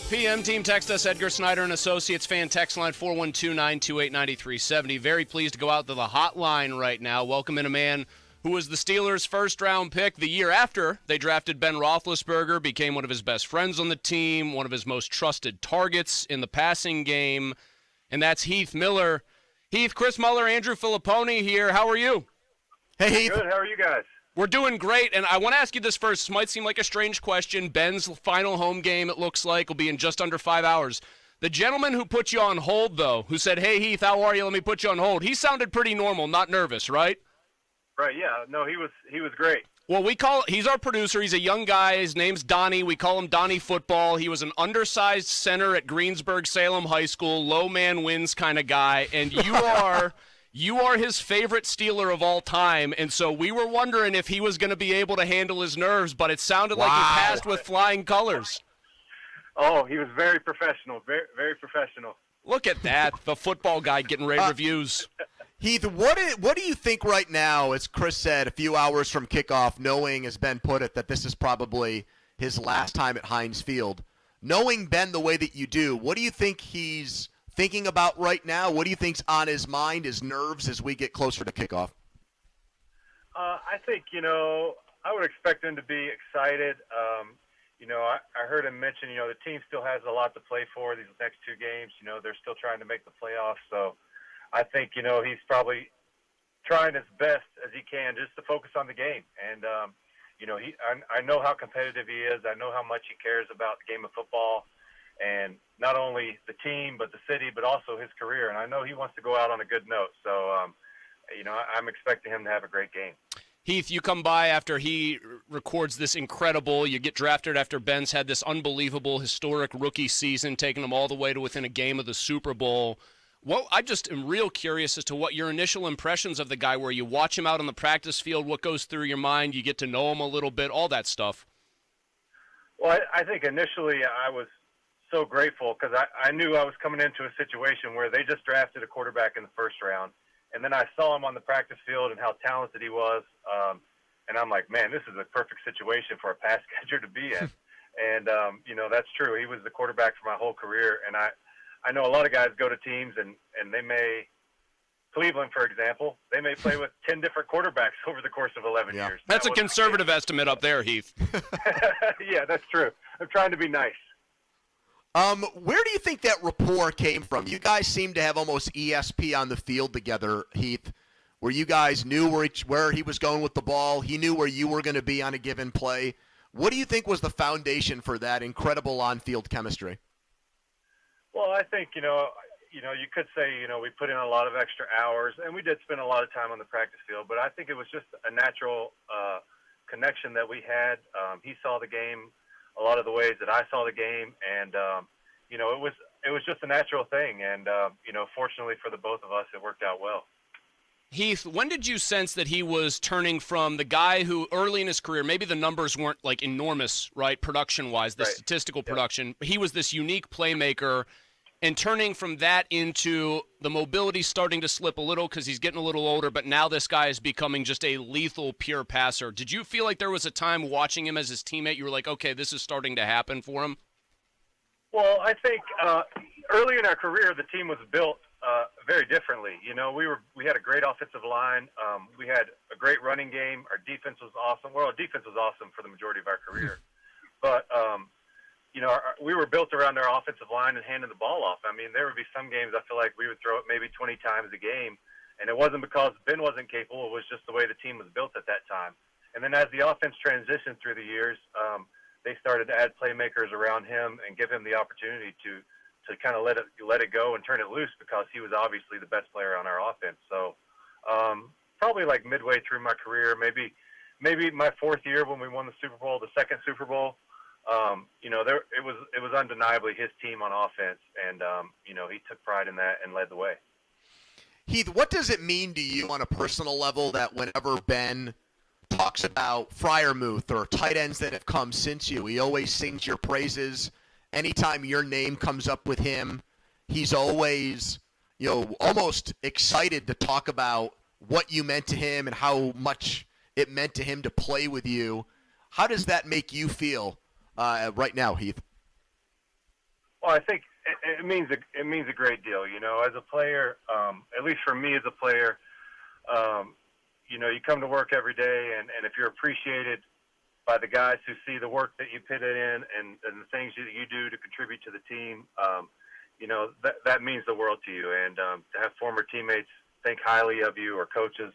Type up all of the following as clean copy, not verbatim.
PM team, text us Edgar Snyder and Associates fan text line 412-928-9370. Very pleased to go out to the hotline right now. Welcome in a man who was the Steelers' first-round pick the year after they drafted Ben Roethlisberger, became one of his best friends on the team, one of his most trusted targets in the passing game, and that's Heath Miller. Heath, Chris Muller, Andrew Filipponi here. How are you? Hey, Heath. Good. How are you guys? We're doing great, and I want to ask you this first. This might seem like a strange question. Ben's final home game, it looks like, will be in just under 5 hours. The gentleman who put you on hold, though, who said, "Hey, Heath, how are you? Let me put you on hold," he sounded pretty normal, not nervous, right? Right, yeah. No, he was great. Well, he's our producer. He's a young guy. His name's Donnie. We call him Donnie Football. He was an undersized center at Greensburg-Salem High School, low man wins kind of guy, and you are his favorite Steeler of all time, and so we were wondering if he was going to be able to handle his nerves, but it sounded like he passed with flying colors. Oh, he was very professional, very, very professional. Look at that, the football guy getting rave reviews. Heath, what do you think right now, as Chris said, a few hours from kickoff, knowing, as Ben put it, that this is probably his last time at Heinz Field, knowing Ben the way that you do, what do you think he's thinking about right now? What do you think's on his mind, his nerves, as we get closer to kickoff? I think, I would expect him to be excited. I heard him mention, the team still has a lot to play for these next two games. They're still trying to make the playoffs. So I think, he's probably trying his best as he can just to focus on the game. And, I know how competitive he is. I know how much he cares about the game of football. And not only the team, but the city, but also his career. And I know he wants to go out on a good note. So, I'm expecting him to have a great game. Heath, you come by after he records this incredible, you get drafted after Ben's had this unbelievable, historic rookie season, taking him all the way to within a game of the Super Bowl. Well, I just am real curious as to what your initial impressions of the guy were. You watch him out on the practice field, what goes through your mind, you get to know him a little bit, all that stuff. Well, I think initially I was so grateful because I knew I was coming into a situation where they just drafted a quarterback in the first round. And then I saw him on the practice field and how talented he was. And I'm like, man, this is a perfect situation for a pass catcher to be in. And, that's true. He was the quarterback for my whole career. And I know a lot of guys go to teams and they may – Cleveland, for example, they may play with 10 different quarterbacks over the course of 11 years. That's a conservative estimate up there, Heath. Yeah, that's true. I'm trying to be nice. Where do you think that rapport came from? You guys seem to have almost ESP on the field together, Heath, where you guys knew where he was going with the ball. He knew where you were going to be on a given play. What do you think was the foundation for that incredible on-field chemistry? Well, I think, you could say, we put in a lot of extra hours, and we did spend a lot of time on the practice field, but I think it was just a natural connection that we had. He saw the game a lot of the ways that I saw the game, and it was just a natural thing, and fortunately for the both of us, it worked out well. Heath, when did you sense that he was turning from the guy who early in his career, maybe the numbers weren't like enormous, right, production-wise, the statistical production, but he was this unique playmaker, and turning from that into the mobility starting to slip a little because he's getting a little older, but now this guy is becoming just a lethal pure passer. Did you feel like there was a time watching him as his teammate, you were like, okay, this is starting to happen for him? Well, I think early in our career, the team was built very differently. We had a great offensive line. We had a great running game. Our defense was awesome. Well, our defense was awesome for the majority of our career. But, we were built around our offensive line and handing the ball off. I mean, there would be some games I feel like we would throw it maybe 20 times a game, and it wasn't because Ben wasn't capable. It was just the way the team was built at that time. And then as the offense transitioned through the years, they started to add playmakers around him and give him the opportunity to kind of let it go and turn it loose because he was obviously the best player on our offense. So probably like midway through my career, maybe my fourth year when we won the Super Bowl, the second Super Bowl, it was undeniably his team on offense, and he took pride in that and led the way. Heath, what does it mean to you on a personal level that whenever Ben talks about Freiermuth or tight ends that have come since you, he always sings your praises? Anytime your name comes up with him, he's always, almost excited to talk about what you meant to him and how much it meant to him to play with you. How does that make you feel right now, Heath? Well, I think it means a great deal. You know, as a player, at least for me as a player, you know, you come to work every day, and if you're appreciated by the guys who see the work that you put in and the things that you do to contribute to the team, you know, that means the world to you. And to have former teammates think highly of you or coaches,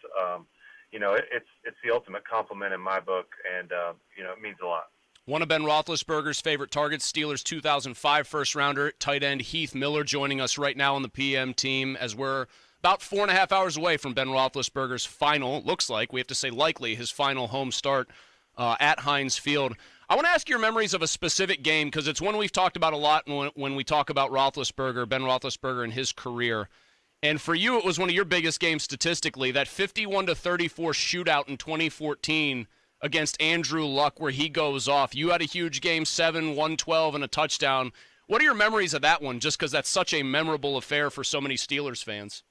you know, it's the ultimate compliment in my book, and you know, it means a lot. One of Ben Roethlisberger's favorite targets, Steelers 2005 first-rounder, tight end Heath Miller, joining us right now on the PM team as we're about 4.5 hours away from Ben Roethlisberger's final, looks like, we have to say likely, his final home start at Heinz Field. I want to ask your memories of a specific game because it's one we've talked about a lot when we talk about Roethlisberger, Ben Roethlisberger and his career. And for you, it was one of your biggest games statistically, that 51-34 shootout in 2014 against Andrew Luck where he goes off. You had a huge game, 7, 112, and a touchdown. What are your memories of that one, just because that's such a memorable affair for so many Steelers fans?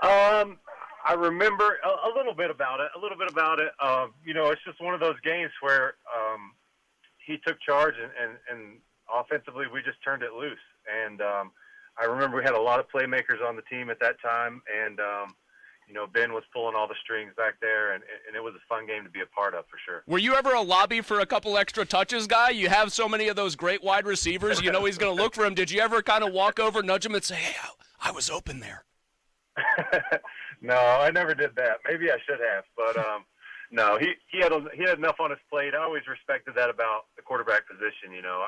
I remember a little bit about it. You know, it's just one of those games where he took charge, and offensively we just turned it loose. And I remember we had a lot of playmakers on the team at that time, and you know, Ben was pulling all the strings back there, and it was a fun game to be a part of for sure. Were you ever a lobby for a couple extra touches guy? You have so many of those great wide receivers, you know he's going to look for him. Did you ever kind of walk over, nudge him, and say, hey, I was open there? No, I never did that. Maybe I should have, but no, he had enough on his plate. I always respected that about the quarterback position. You know,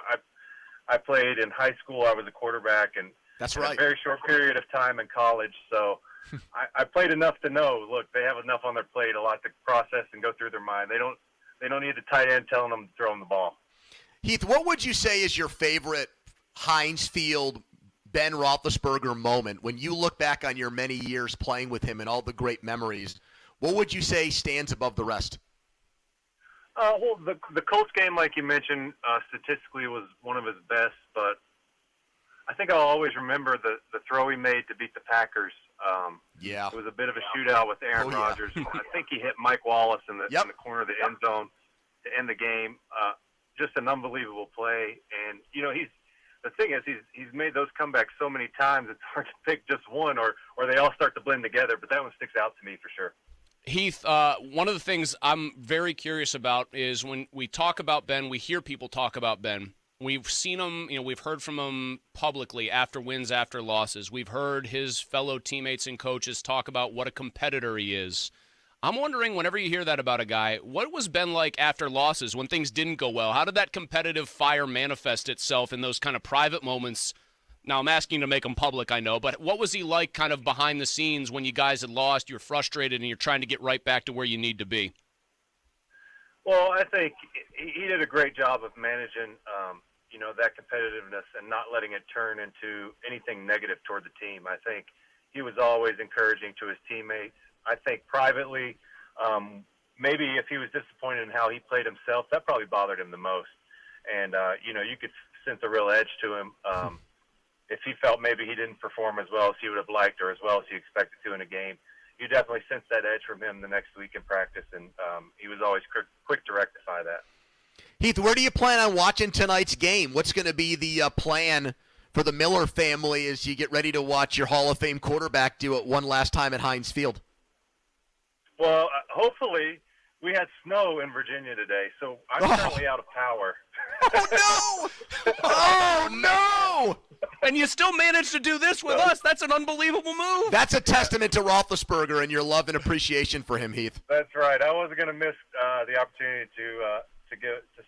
I played in high school. I was a quarterback, and that's in right. a very short period of time in college. So I played enough to know. Look, they have enough on their plate, a lot to process and go through their mind. They don't need the tight end telling them to throw them the ball. Heath, what would you say is your favorite Heinz Field Ben Roethlisberger moment when you look back on your many years playing with him and all the great memories? What would you say stands above the rest? Well, the Colts game, like you mentioned, statistically was one of his best, but I think I'll always remember the throw he made to beat the Packers. Yeah. It was a bit of a shootout with Aaron Rodgers. I think he hit Mike Wallace in the corner of the end zone to end the game. Just an unbelievable play. And, you know, the thing is, he's made those comebacks so many times, it's hard to pick just one, or they all start to blend together. But that one sticks out to me for sure. Heath, one of the things I'm very curious about is when we talk about Ben, we hear people talk about Ben. We've seen him, you know, we've heard from him publicly after wins, after losses. We've heard his fellow teammates and coaches talk about what a competitor he is. I'm wondering, whenever you hear that about a guy, what was Ben like after losses when things didn't go well? How did that competitive fire manifest itself in those kind of private moments? Now, I'm asking to make them public, I know, but what was he like kind of behind the scenes when you guys had lost, you're frustrated, and you're trying to get right back to where you need to be? Well, I think he did a great job of managing, you know, that competitiveness and not letting it turn into anything negative toward the team. I think he was always encouraging to his teammates. I think privately, maybe if he was disappointed in how he played himself, that probably bothered him the most. And, you know, you could sense a real edge to him. If he felt maybe he didn't perform as well as he would have liked or as well as he expected to in a game, you definitely sense that edge from him the next week in practice, and he was always quick to rectify that. Heath, where do you plan on watching tonight's game? What's going to be the plan for the Miller family as you get ready to watch your Hall of Fame quarterback do it one last time at Heinz Field? Well, hopefully we had snow in Virginia today, so I'm currently out of power. Oh, no! Oh, no! And you still managed to do this with us. That's an unbelievable move. That's a testament to Roethlisberger and your love and appreciation for him, Heath. That's right. I wasn't going to miss the opportunity to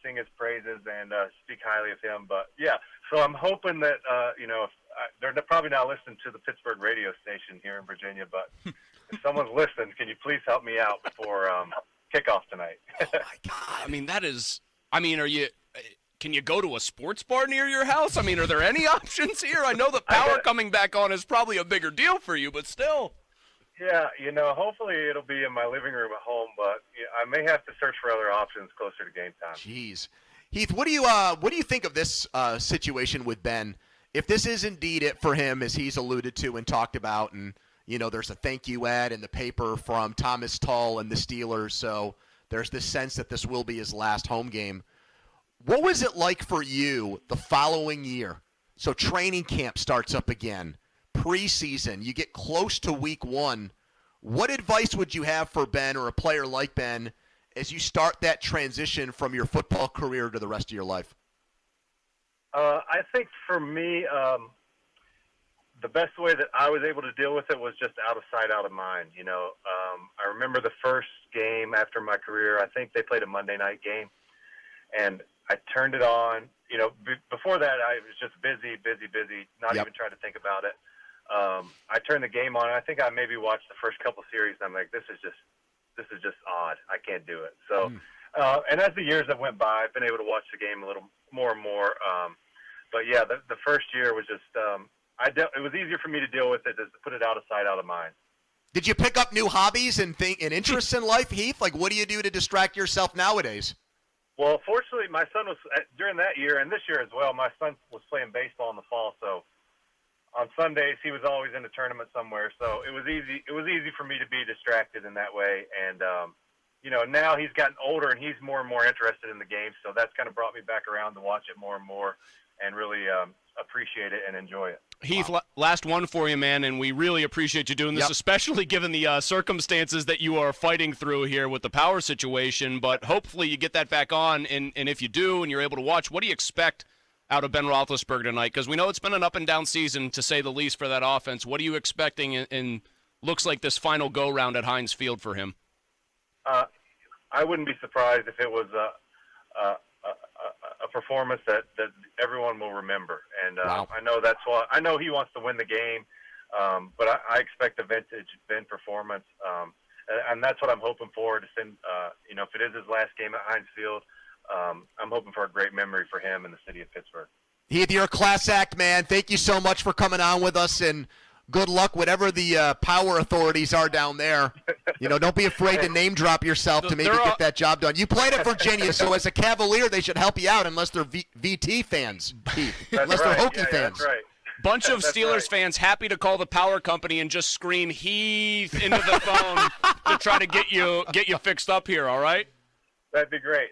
sing his praises and speak highly of him. But, yeah, so I'm hoping that, you know, they're probably not listening to the Pittsburgh radio station here in Virginia, but if someone's listening, can you please help me out before kickoff tonight? Oh, my God. I mean, can you go to a sports bar near your house? I mean, are there any options here? I know the power coming back on is probably a bigger deal for you, but still. Yeah, you know, hopefully it'll be in my living room at home, but I may have to search for other options closer to game time. Jeez. Heath, what do you think of this situation with Ben? If this is indeed it for him, as he's alluded to and talked about, and, you know, there's a thank you ad in the paper from Thomas Tull and the Steelers, so there's this sense that this will be his last home game. What was it like for you the following year? So training camp starts up again, preseason, you get close to week 1. What advice would you have for Ben or a player like Ben as you start that transition from your football career to the rest of your life? I think for me, the best way that I was able to deal with it was just out of sight, out of mind. I remember the first game after my career, I think they played a Monday night game, and I turned it on. Before that, I was just busy, not even trying to think about it. I turned the game on. I think I maybe watched the first couple series, and I'm like, this is just odd. I can't do it. So, and as the years that went by, I've been able to watch the game a little more and more. But yeah, the first year was just, it was easier for me to deal with it, just to put it out of sight, out of mind. Did you pick up new hobbies and interests in life, Heath? Like, what do you do to distract yourself nowadays? Well, fortunately, my son was, during that year and this year as well, my son was playing baseball in the fall. So on Sundays, he was always in a tournament somewhere. So it was easy for me to be distracted in that way. And, now he's gotten older and he's more and more interested in the game. So that's kind of brought me back around to watch it more and more and really appreciate it and enjoy it. Heath, last one for you, man, and we really appreciate you doing this, especially given the circumstances that you are fighting through here with the power situation. But hopefully you get that back on, and if you do and you're able to watch, what do you expect out of Ben Roethlisberger tonight? Because we know it's been an up-and-down season, to say the least, for that offense. What are you expecting in looks like this final go-round at Heinz Field for him? I wouldn't be surprised if it was a performance that everyone will remember, and wow. I know he wants to win the game, but I expect a vintage Ben performance, and that's what I'm hoping for. To send, if it is his last game at Heinz Field, I'm hoping for a great memory for him in the city of Pittsburgh. Heath, you're a class act, man. Thank you so much for coming on with us, and good luck, whatever the power authorities are down there. Don't be afraid to name drop yourself to maybe get that job done. You played at Virginia, so as a Cavalier, they should help you out unless they're VT fans, Heath. Unless they're Hokie fans. That's right. Bunch of Steelers fans happy to call the power company and just scream Heath into the phone to try to get you fixed up here, all right? That'd be great.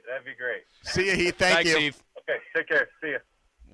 See you, Heath. Thanks, Heath. Okay, take care. See you.